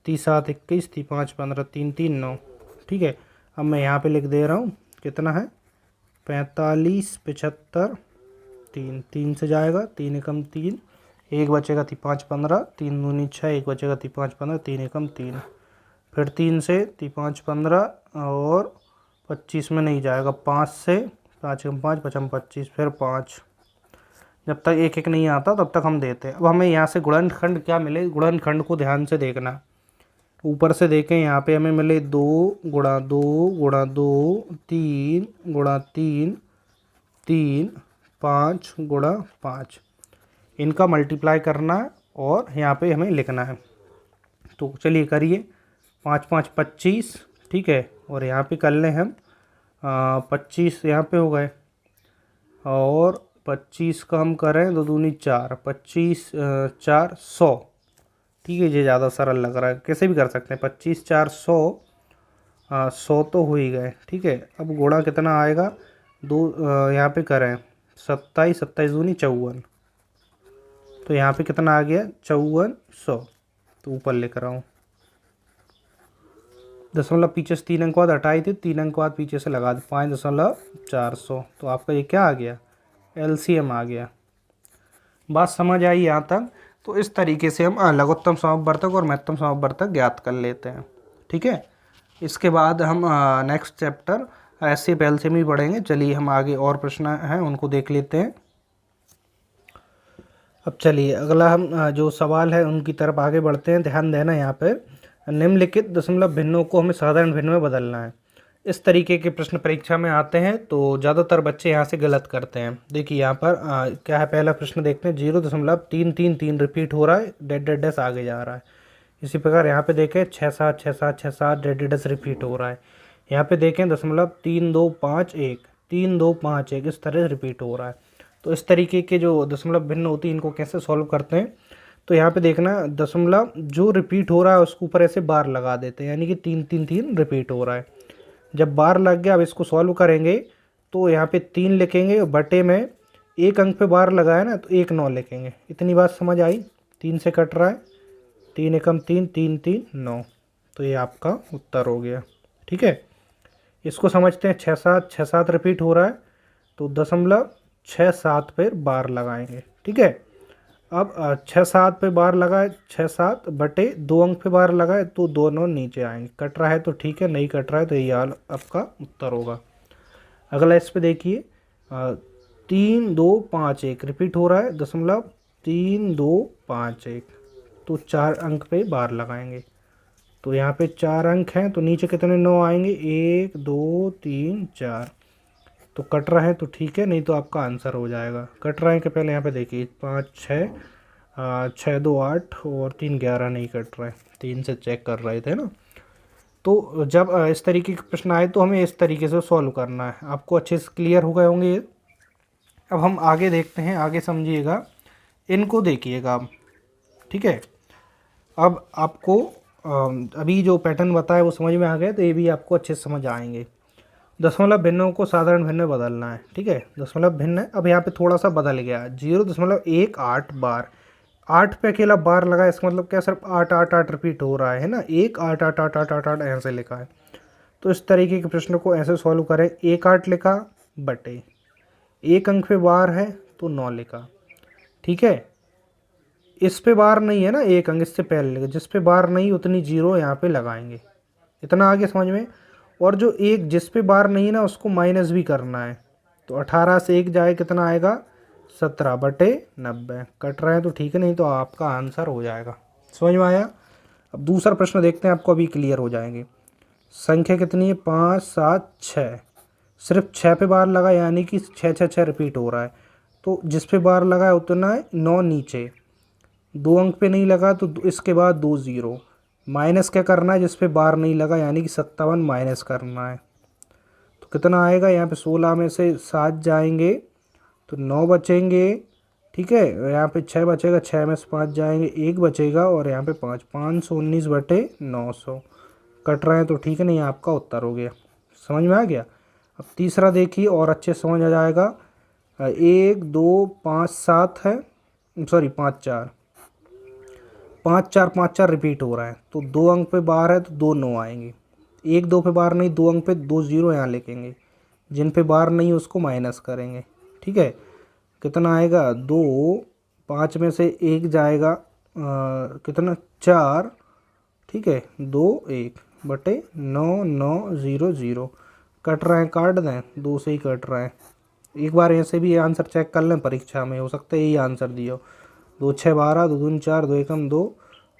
3 7 21, 3 5 15, 3 3 9, ठीक है। अब मैं यहाँ पे लिख दे रहा हूँ कितना है, 45 75 3। 3 से जाएगा, 3 एकम 3, 1 बचेगा 3 5 15, 3 दूनी 6, 1 बचेगा 3 5 15, 3 एकम 3। फिर 3 से 3 5 15 और 25 में नहीं जाएगा, 5 से 5 एकम 5, 5 25, फिर 5। जब तक एक एक नहीं आता तब तक हम देते हैं। अब हमें यहाँ से गुणनखंड क्या मिले, गुणनखंड को ध्यान से देखना। ऊपर से देखें, यहाँ पे हमें मिले 2 गुणा 2 गुणा 2, 3 गुणा 3, 3 5 गुणा 5। इनका मल्टीप्लाई करना है और यहाँ पे हमें लिखना है। तो चलिए करिए, 5 5 25, ठीक है। और यहाँ पे कर लें हम 25 यहाँ पे हो गए, और 25 का हम करें 2 दूनी 4, 25 4 100, ठीक है। ये ज़्यादा सरल लग रहा है, कैसे भी कर सकते हैं। 25 4 100, 100 तो हो ही गए, ठीक है। अब गुणा कितना आएगा, 2 यहाँ पे करें 27, 27 दूनी 54, तो यहाँ पे कितना आ गया, 5400। तो ऊपर लिख रहा हूँ, दशमलव पीछे से 3 अंक बाद हटाई थी, 3 अंक बाद पीछे से लगा दी, 5.400। तो आपका ये क्या आ गया, एलसीएम आ गया। बात समझ आई यहाँ तक। तो इस तरीके से हम लघुत्तम समवर्तक और महत्तम समवर्तक ज्ञात कर लेते हैं, ठीक है। इसके बाद हम नेक्स्ट चैप्टर ऐसे एलसीएम ही पढ़ेंगे। चलिए हम आगे और प्रश्न हैं उनको देख लेते हैं। अब चलिए अगला हम जो सवाल है उनकी तरफ आगे बढ़ते हैं। ध्यान देना, यहाँ पर निम्नलिखित दशमलव भिन्नों को हमें साधारण भिन्न में बदलना है। इस तरीके के प्रश्न परीक्षा में आते हैं तो ज़्यादातर बच्चे यहाँ से गलत करते हैं। देखिए यहाँ पर क्या है, पहला प्रश्न देखते हैं, 0.333 रिपीट हो रहा है, डेड डेड डैश आगे जा रहा है। इसी प्रकार यहाँ पे देखें 6 7 6 7 6 7 डेड डेड डैश रिपीट हो रहा है। यहाँ पे देखें 0.3251 3251 इस तरह से रिपीट हो रहा है। तो इस तरीके के जो दशमलव भिन्न होती है इनको कैसे सॉल्व करते हैं, तो यहाँ पे देखना दशमलव जो रिपीट हो रहा है उसके ऊपर ऐसे बार लगा देते हैं, यानी कि 3 3 3 रिपीट हो रहा है। जब बार लग गया, अब इसको सॉल्व करेंगे तो यहाँ पे 3 लिखेंगे, बटे में 1 अंक पे बार लगाया ना तो 1 9 लिखेंगे। इतनी बात समझ आई, 3 से कट रहा है, 3 एकम 3, 3 3 9। तो ये आपका उत्तर हो गया, ठीक है। इसको समझते हैं, 6 7 रिपीट हो रहा है तो 0.67 पे बार लगाएंगे, ठीक है। अब 6 7 पे बार लगाए, 6 7 बटे 2 अंक पे बार लगाए तो 2 9 नीचे आएंगे। कट रहा है तो ठीक है, नहीं कट रहा है तो ये आपका उत्तर होगा। अगला इस पे देखिए 3 2 5 1 रिपीट हो रहा है, 0.3251, तो 4 अंक पे बार लगाएंगे। तो यहाँ पे 4 अंक हैं तो नीचे कितने 9 आएंगे, 1 2 3 4। तो कट रहा है तो ठीक है, नहीं तो आपका आंसर हो जाएगा। कट रहा है कि पहले यहाँ पे देखिए 5 6 6 2 8 और 3 11 नहीं कट रहा है, 3 से चेक कर रहे थे ना। तो जब इस तरीके के प्रश्न आए तो हमें इस तरीके से सॉल्व करना है। आपको अच्छे से क्लियर हो गए होंगे ये। अब हम आगे देखते हैं, आगे समझिएगा, इनको देखिएगा आप, ठीक है। अब आपको अभी जो पैटर्न बताया वो समझ में आ गया, तो ये भी आपको अच्छे से समझ आएंगे। दशमलव भिन्नों को साधारण भिन्न में बदलना है, ठीक है। दशमलव भिन्न है, अब यहाँ पे थोड़ा सा बदल गया, 0.18 बार, 8 पे अकेला बार लगा, इसका मतलब क्या, सिर्फ 8 8 8 रिपीट हो रहा है ना, 1 8 8 8 8 8 8 ऐसे लिखा है। तो इस तरीके के प्रश्न को ऐसे सॉल्व करें। 1/8 लिखा बटे 1 अंक पे बार है तो 9 लिखा, ठीक है। इस पे बार नहीं है ना 1 अंक, इससे पहले लिखा, जिस पे बार नहीं उतनी जीरो यहाँ पे लगाएंगे। इतना आगे समझ में। और जो एक जिस पे बार नहीं है ना उसको माइनस भी करना है, तो 18 से 1 जाए कितना आएगा 17/90। कट रहे हैं तो ठीक है, नहीं तो आपका आंसर हो जाएगा। समझ में आया। अब दूसरा प्रश्न देखते हैं, आपको अभी क्लियर हो जाएंगे। संख्या कितनी है 5 7 6, सिर्फ 6 पे बार लगा यानी कि 6 6 6 रिपीट हो रहा है, तो जिस पे बार लगा है उतना है 9 नीचे, 2 अंक पे नहीं लगा तो इसके बाद 2 0, माइनस क्या करना है जिस पे बार नहीं लगा यानी कि 57 माइनस करना है। तो कितना आएगा यहाँ पे 16 में से 7 जाएंगे तो 9 बचेंगे, ठीक है। यहाँ पे 6 बचेगा, 6 में से 5 जाएंगे 1 बचेगा और यहाँ पे 5, 519/900। कट रहे हैं तो ठीक है, नहीं आपका उत्तर हो गया। समझ में आ गया। अब तीसरा देखिए और अच्छे समझ आ जाएगा। 1 2 5 7 है, सॉरी 5 4, 5 4 5 4 रिपीट हो रहा है, तो 2 अंक पे बार है तो 2 9 आएंगे। 1 2 पे बार नहीं, 2 अंक पे 2 0 यहाँ लिखेंगे, जिन पे बार नहीं उसको माइनस करेंगे, ठीक है। कितना आएगा 2, 5 में से 1 जाएगा कितना 4, ठीक है, 2 1 बटे 9 9 0 0। कट रहा है, काट दें, 2 से ही कट रहा है। एक बार ऐसे भी आंसर चेक कर लें परीक्षा में, हो सकता है यही आंसर दिया हो। 2 6 12, 2 दूनी 4, 2 एकम 2,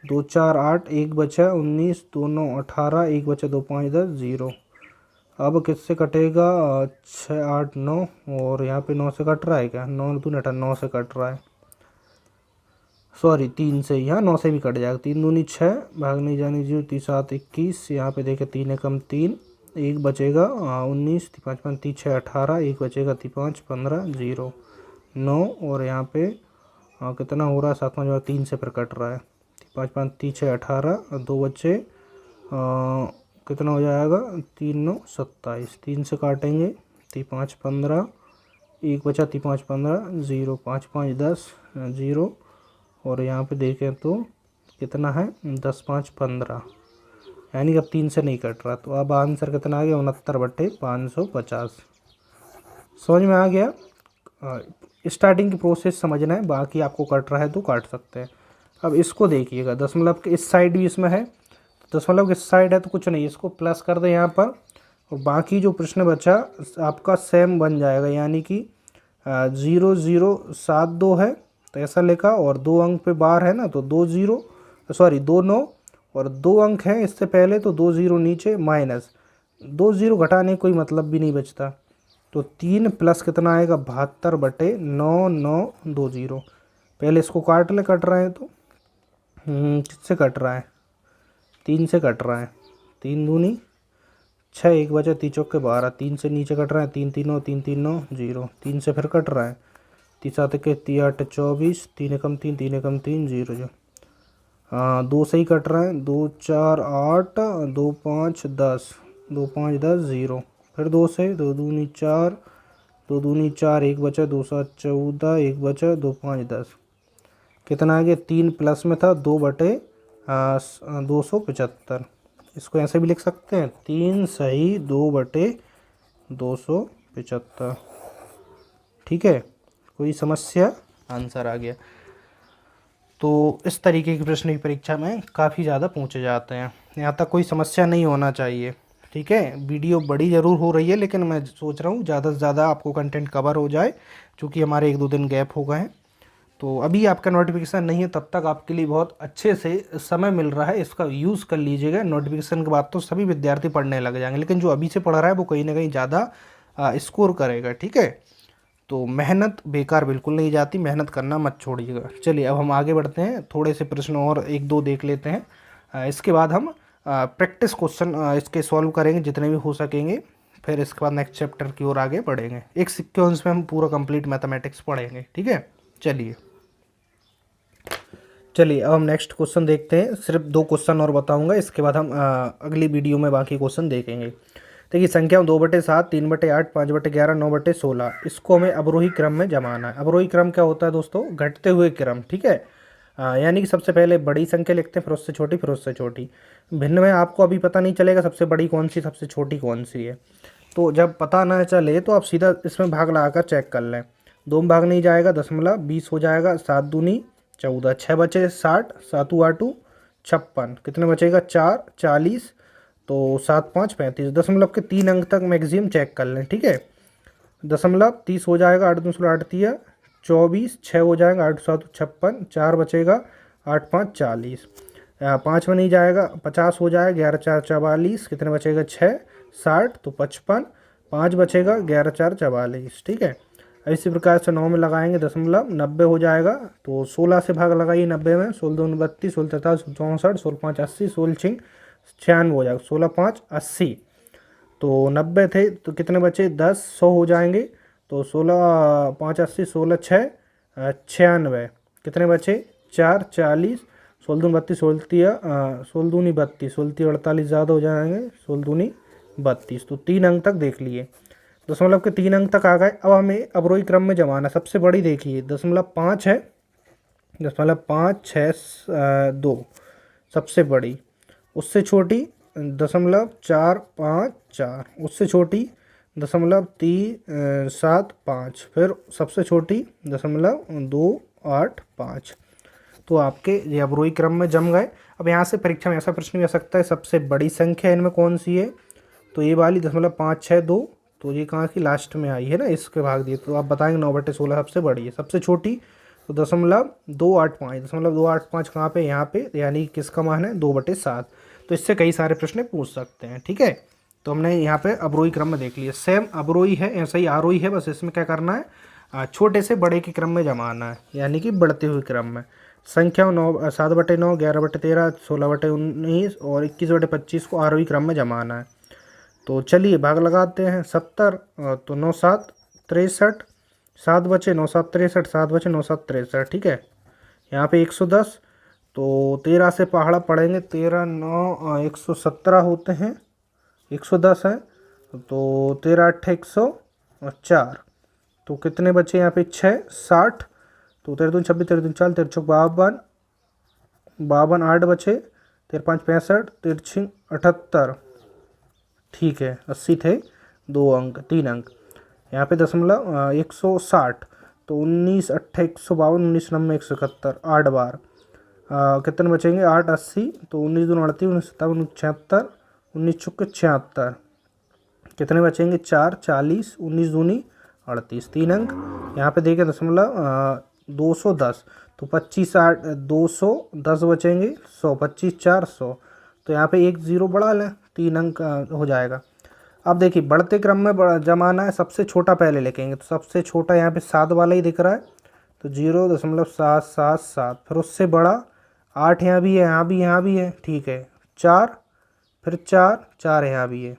2 4 8, 1 बचा 19, 2 9 18, 1 बचा 2 5 10 0। अब किससे कटेगा 6 8 9, और यहाँ पे 9 से कट रहा है क्या, 9 दूनी 18, 9 से कट रहा है, सॉरी 3 से ही, हाँ 9 से भी कट जाएगा। 3 दूनी 6, भागने जाने 0, 3 7 21, यहाँ पे देखे 3 एकम 3, 1 बचेगा 19, 5 5 3 6 18, 1 बचेगा 3 5 15 0 9, और यहाँ पे कितना हो रहा है 7 5 3 से फिर कट रहा है, 5 5 3 6 18, 2 बच्चे कितना हो जाएगा 3 9 27, 3 से काटेंगे 3 5 15, 1 बचा 3 5 15 0, 5 5 10 0, और यहाँ पे देखें तो कितना है 10 5 15, यानी कि अब 3 से नहीं कट रहा। तो अब आंसर कितना आ गया 69/550। समझ में आ गया। स्टार्टिंग की प्रोसेस समझना है, बाकी आपको कट रहा है तो काट सकते हैं। अब इसको देखिएगा, दशमलव के इस साइड भी इसमें है, दशमलव के इस साइड है तो कुछ नहीं, इसको प्लस कर दें यहाँ पर, और बाकी जो प्रश्न बचा आपका सेम बन जाएगा, यानी कि 0 0 7 2 है तो ऐसा लिखा, और 2 अंक पे बार है ना तो 2 0, सॉरी 2 9, और 2 अंक हैं इससे पहले तो 2 0 नीचे, माइनस 2 0 घटाने कोई मतलब भी नहीं बचता, तो 3 प्लस कितना आएगा 72/9 9 2 0। पहले इसको काट ले, कट रहे हैं तो किससे कट रहा है 3 से कट रहा है, 3 दूनी 6, 1 बचा 3 चौके 12, 3 से नीचे कट रहा है, 3 3 9 3 3 9 0, 3 से फिर कट रहा है, 3 7 के 3 8 24, 3 एकम 3 3 एकम 3 0 जो 2 से ही कट रहा है, 2 4 8, 2 5 10, 2 5 10 0, फिर 2 से 2 दूनी 4, 2 दूनी 4, 1 बचा 2 7 14, 1 बचा 2 5 10, कितना आ गया 3 प्लस में था 2/275। इसको ऐसे भी लिख सकते हैं 3 सही 2/275, ठीक है। कोई समस्या, आंसर आ गया। तो इस तरीके के प्रश्न की परीक्षा में काफ़ी ज़्यादा पूछे जाते हैं, यहाँ तक कोई समस्या नहीं होना चाहिए, ठीक है। वीडियो बड़ी ज़रूर हो रही है, लेकिन मैं सोच रहा हूँ ज़्यादा से ज़्यादा आपको कंटेंट कवर हो जाए, क्योंकि हमारे 1 2 दिन गैप हो गए हैं। तो अभी आपका नोटिफिकेशन नहीं है, तब तक आपके लिए बहुत अच्छे से समय मिल रहा है, इसका यूज़ कर लीजिएगा। नोटिफिकेशन के बाद तो सभी विद्यार्थी पढ़ने लग जाएंगे, लेकिन जो अभी से पढ़ रहा है वो कहीं ना कहीं ज़्यादा स्कोर करेगा, ठीक है। तो मेहनत बेकार बिल्कुल नहीं जाती, मेहनत करना मत छोड़िएगा। चलिए अब हम आगे बढ़ते हैं, थोड़े से प्रश्न और 1 2 देख लेते हैं, इसके बाद हम प्रैक्टिस क्वेश्चन इसके सॉल्व करेंगे जितने भी हो सकेंगे, फिर इसके बाद नेक्स्ट चैप्टर की ओर आगे बढ़ेंगे। एक सीक्वेंस में हम पूरा कंप्लीट मैथमेटिक्स पढ़ेंगे, ठीक है। चलिए अब हम नेक्स्ट क्वेश्चन देखते हैं। सिर्फ 2 क्वेश्चन और बताऊंगा, इसके बाद हम अगली वीडियो में बाकी क्वेश्चन देखेंगे। देखिए संख्या 2/7, 3/8, 5/11, 9/16, इसको हमें अवरोही क्रम में जमाना है। अवरोही क्रम क्या होता है दोस्तों, घटते हुए क्रम, ठीक है। यानी कि सबसे पहले बड़ी संख्या लिखते हैं, फिर उससे छोटी, फिर उससे छोटी। भिन्न में आपको अभी पता नहीं चलेगा सबसे बड़ी कौन सी सबसे छोटी कौन सी है। तो जब पता ना चले तो आप सीधा इसमें भाग लगाकर चेक कर लें। 2 में भाग नहीं जाएगा, 20 हो जाएगा, 7 दूनी 14, 6 बचे 60, 7 8 56, कितने बचेगा 4 40, तो 7 5 35। दशमलव के 3 अंक तक मैक्सिमम चेक कर लें, ठीक है। दशमलव 30 हो जाएगा, 8 2 16 8 3 24, 6 हो जाएगा, 8 7 56, 4 बचेगा, 8 5 40, 5 में नहीं जाएगा, 50 हो जाएगा, 11 4 44, कितने बचेगा 6 60, तो 55, 5 बचेगा, 11 4 44, ठीक है। इसी प्रकार से 9 में लगाएंगे दशमलव, 90 हो जाएगा, तो 16 से भाग लगाइए 90 में, 16 2 32, 16 43 64, 16 5 80, 16 6 96 हो जाएगा, 16 5 80। तो 90 थे तो कितने बचे 10, 100 हो जाएंगे, तो 16 5 80, 16 6 96, कितने बचे 4 40, 16 दूनी 32, 16 दूनी 32, 16 48 ज़्यादा हो जाएंगे, 16 दूनी 32। तो 3 अंक तक देख लिए, दशमलव के 3 अंक तक आ गए। अब हमें अवरोही क्रम में जमाना। सबसे बड़ी देखिए 0.5 है, 0.5 6 2 सबसे बड़ी, उससे छोटी 0.454, उससे छोटी 0.375, फिर सबसे छोटी 0.285। तो आपके ये अवरोही क्रम में जम गए। अब यहाँ से परीक्षा में ऐसा प्रश्न भी आ सकता है सबसे बड़ी संख्या इनमें कौन सी है, तो ये वाली 0.562, तो ये कहाँ की लास्ट में आई है ना, इसके भाग दिए, तो आप बताएंगे 9/16 सबसे बड़ी है। सबसे छोटी तो 0.285, 0.285 कहाँ पे, यहाँ पे, यानी किसका मान है 2/7। तो इससे कई सारे प्रश्न पूछ सकते हैं, ठीक है। तो हमने यहाँ पे अवरोही क्रम में देख लिया। सेम अवरोही है, ऐसा ही आरोही है, बस इसमें क्या करना है, छोटे से बड़े के क्रम में जमाना है, यानी कि बढ़ते हुए क्रम में। संख्या 9 7/9, 11/13, 16/19 और 21/25 को आरोही क्रम में जमाना है। तो चलिए भाग लगाते हैं। 70 तो 9 7 63, 7 बचे 9 7 63, 7 बचे 9 7 63, ठीक है। यहाँ पे 110, तो 13 से पहाड़ा पड़ेंगे, 13 9 117 होते हैं, 110 है, तो 13 8 104, तो कितने बचे यहाँ पे 6 60, तो 13 2 26, 13 2 40, 13 4 52, 52 8 बचे, 13 5 65, 13 6 78, ठीक है। 80 थे, 2 अंक 3 अंक। यहाँ पे दशमलव 160, तो 19 8 152, 19 9 171, 8 बार, कितने बचेंगे 8 80, तो 19 2 38, 19 57 76, 19 चौके 76, कितने बचेंगे 4 40, 19 दूनी 38, 3 अंक। यहाँ पे देखिए दशमलव 210, तो 25 8 210 बचेंगे, 100 25 4 100, तो यहाँ पे 1 0 बढ़ा लें, 3 अंक हो जाएगा। अब देखिए बढ़ते क्रम में जमाना है, सबसे छोटा पहले लिखेंगे, तो सबसे छोटा यहाँ पे 7 वाला ही दिख रहा है, तो 0.777, फिर उससे बड़ा 8 यहाँ भी है, यहाँ भी, यहाँ भी है, ठीक है, 4, फिर 4 4 यहाँ भी है,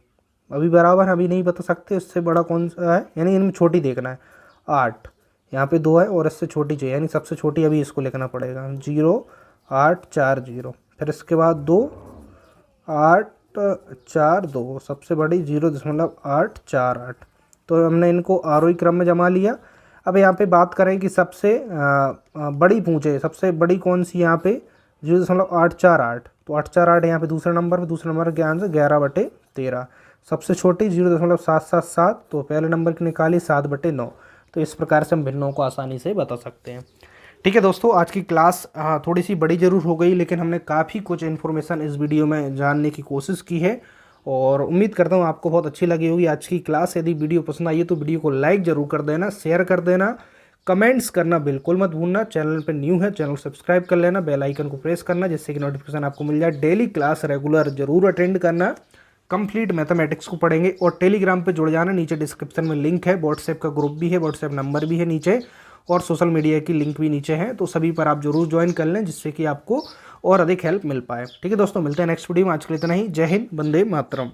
अभी बराबर अभी नहीं बता सकते इससे बड़ा कौन सा है, यानी इनमें छोटी देखना है। 8 यहाँ पे 2 है और इससे छोटी चाहिए, यानी सबसे छोटी अभी इसको लिखना पड़ेगा, 0.840, फिर इसके बाद 2 8 4 2, सबसे बड़ी 0.848। तो हमने इनको आरोही क्रम में जमा लिया। अब यहाँ पे बात करें कि सबसे बड़ी पूछे, सबसे बड़ी कौन सी, यहाँ पे 0.848, तो 848 यहाँ पे दूसरे नंबर के आंसर 11/13। सबसे छोटी 0.777, तो पहले नंबर की निकाली 7/9। तो इस प्रकार से हम भिन्नों को आसानी से बता सकते हैं। ठीक है दोस्तों, आज की क्लास थोड़ी सी बड़ी ज़रूर हो गई, लेकिन हमने काफ़ी कुछ इन्फॉर्मेशन इस वीडियो में जानने की कोशिश की है और उम्मीद करता हूँ आपको बहुत अच्छी लगी होगी आज की क्लास। यदि वीडियो पसंद आई है तो वीडियो को लाइक ज़रूर कर देना, शेयर कर देना, कमेंट्स करना बिल्कुल मत भूलना। चैनल पर न्यू है, चैनल सब्सक्राइब कर लेना, बेल आइकन को प्रेस करना जिससे कि नोटिफिकेशन आपको मिल जाए। डेली क्लास रेगुलर जरूर अटेंड करना। कंप्लीट मैथमेटिक्स को पढ़ेंगे और टेलीग्राम पे जुड़ जाना, नीचे डिस्क्रिप्शन में लिंक है, व्हाट्सएप का ग्रुप भी है, व्हाट्सएप नंबर भी है नीचे और सोशल मीडिया की लिंक भी नीचे है, तो सभी पर आप जरूर ज्वाइन कर लें जिससे कि आपको और अधिक हेल्प मिल पाए। ठीक है दोस्तों, मिलते हैं नेक्स्ट वीडियो में। आज के लिए इतना ही। जय हिंद, वंदे मातरम।